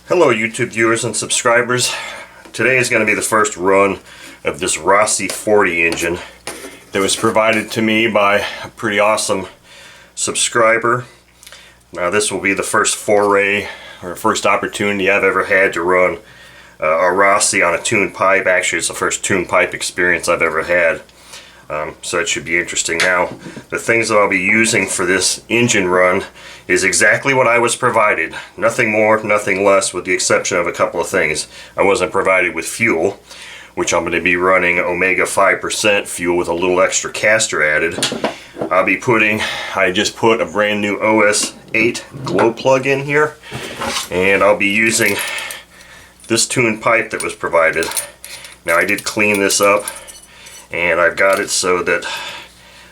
Hello YouTube viewers and subscribers. Today is going to be the first run of this Rossi 40 engine that was provided to me by a pretty awesome subscriber. Now this will be the first foray or first opportunity I've ever had to run a Rossi on a tuned pipe. Actually, it's the first tuned pipe experience I've ever had. So it should be interesting. Now, the things that I'll be using for this engine run is exactly what I was provided. Nothing more, nothing less, with the exception of a couple of things. I wasn't provided with fuel, which I'm going to be running Omega 5% fuel with a little extra caster added. I just put a brand new OS 8 glow plug in here, and I'll be using this tuned pipe that was provided. Now, I did clean this up, and I've got it so that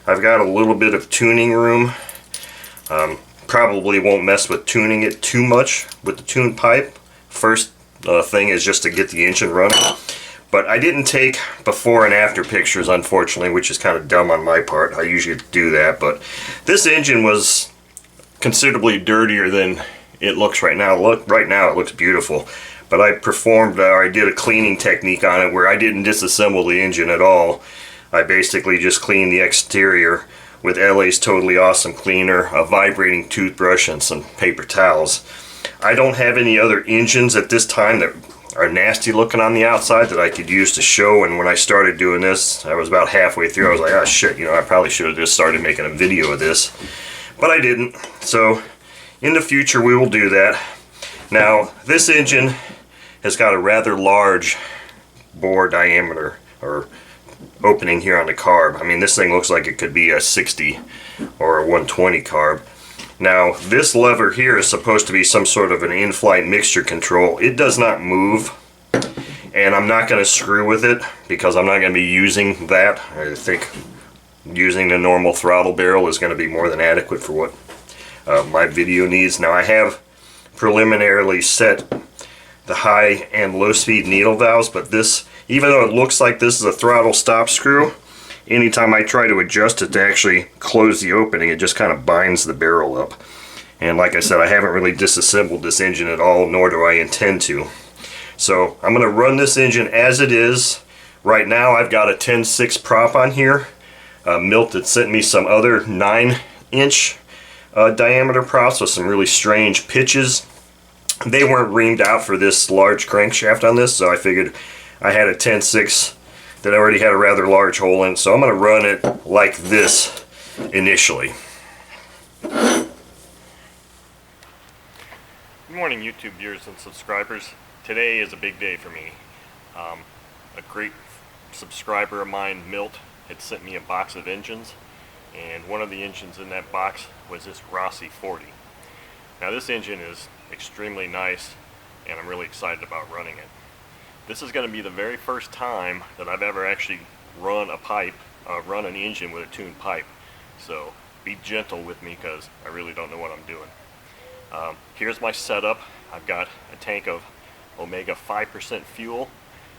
I've got a little bit of tuning room. Probably won't mess with tuning it too much with the tuned pipe. First thing is just to get the engine running. But I didn't take before and after pictures, unfortunately, which is kind of dumb on my part. I usually do that, but this engine was considerably dirtier than it looks right now. Right now it looks beautiful. But I did a cleaning technique on it where I didn't disassemble the engine at all. I basically just cleaned the exterior with LA's Totally Awesome Cleaner, a vibrating toothbrush, and some paper towels. I don't have any other engines at this time that are nasty looking on the outside that I could use to show, and when I started doing this, I was about halfway through. I was like, oh shit, I probably should have just started making a video of this. But I didn't. So in the future we will do that. Now, this engine has got a rather large bore diameter or opening here on the carb. I mean, this thing looks like it could be a 60 or a 120 carb. Now, this lever here is supposed to be some sort of an in-flight mixture control. It does not move, and I'm not going to screw with it because I'm not going to be using that. I think using the normal throttle barrel is going to be more than adequate for what my video needs. Now, I have preliminarily set the high and low speed needle valves, but this, even though it looks like this is a throttle stop screw, anytime I try to adjust it to actually close the opening, it just kind of binds the barrel up. And like I said, I haven't really disassembled this engine at all, nor do I intend to. So I'm going to run this engine as it is. Right now I've got a 10.6 prop on here. Milt had sent me some other 9-inch diameter props with some really strange pitches. They weren't reamed out for this large crankshaft on this, so I figured I had a 10.6 that already had a rather large hole in, so I'm going to run it like this initially. Good morning, YouTube viewers and subscribers. Today is a big day for me. A great subscriber of mine, Milt, had sent me a box of engines, and one of the engines in that box was this Rossi 40. Now, this engine is extremely nice, and I'm really excited about running it. This is going to be the very first time that I've ever actually run an engine with a tuned pipe. So be gentle with me because I really don't know what I'm doing. Here's my setup. I've got a tank of Omega 5% fuel.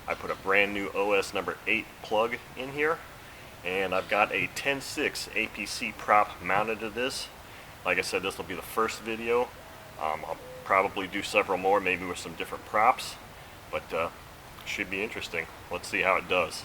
I put a brand new OS number 8 plug in here, and I've got a 10.6 APC prop mounted to this. Like I said, this will be the first video. I'll probably do several more, maybe with some different props, but should be interesting. Let's see how it does.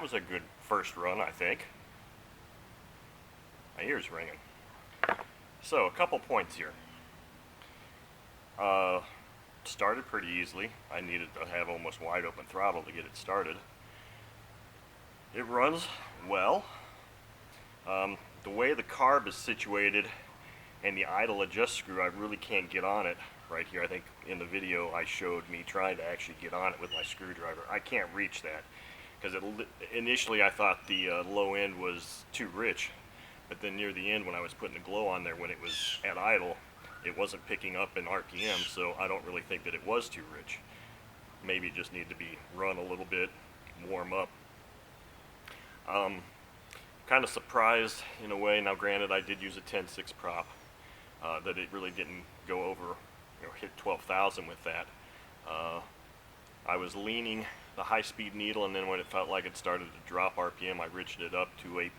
that was a good first run, I think. My ear's ringing. So, a couple points here. Started pretty easily. I needed to have almost wide open throttle to get it started. It runs well. The way the carb is situated and the idle adjust screw, I really can't get on it right here. I think in the video I showed me trying to actually get on it with my screwdriver. I can't reach that because initially I thought the low end was too rich, but then near the end when I was putting the glow on there when it was at idle, it wasn't picking up in RPM, so I don't really think that it was too rich. Maybe it just needed to be run a little bit, warm up. Kind of surprised in a way. Now granted, I did use a 10.6 prop, that it really didn't go over, hit 12,000 with that. I was leaning the high-speed needle, and then when it felt like it started to drop RPM, I reached it up to a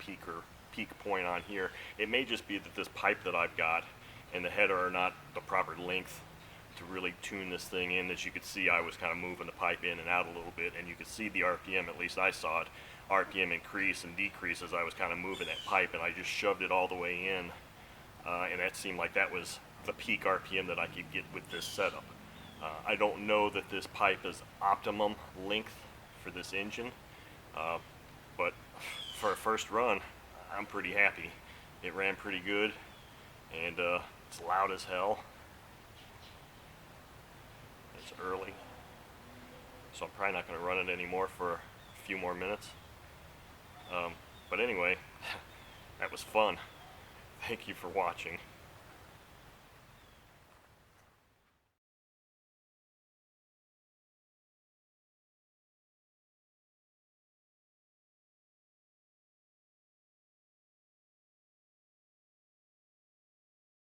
peak point on here. It may just be that this pipe that I've got and the header are not the proper length to really tune this thing in. As you could see, I was kind of moving the pipe in and out a little bit, and you could see the RPM, at least I saw it, RPM increase and decrease as I was kind of moving that pipe, and I just shoved it all the way in, and that seemed like that was the peak RPM that I could get with this setup. I don't know that this pipe is optimum length for this engine, but for a first run, I'm pretty happy. It ran pretty good, and it's loud as hell. It's early, so I'm probably not going to run it anymore for a few more minutes. But anyway, that was fun. Thank you for watching.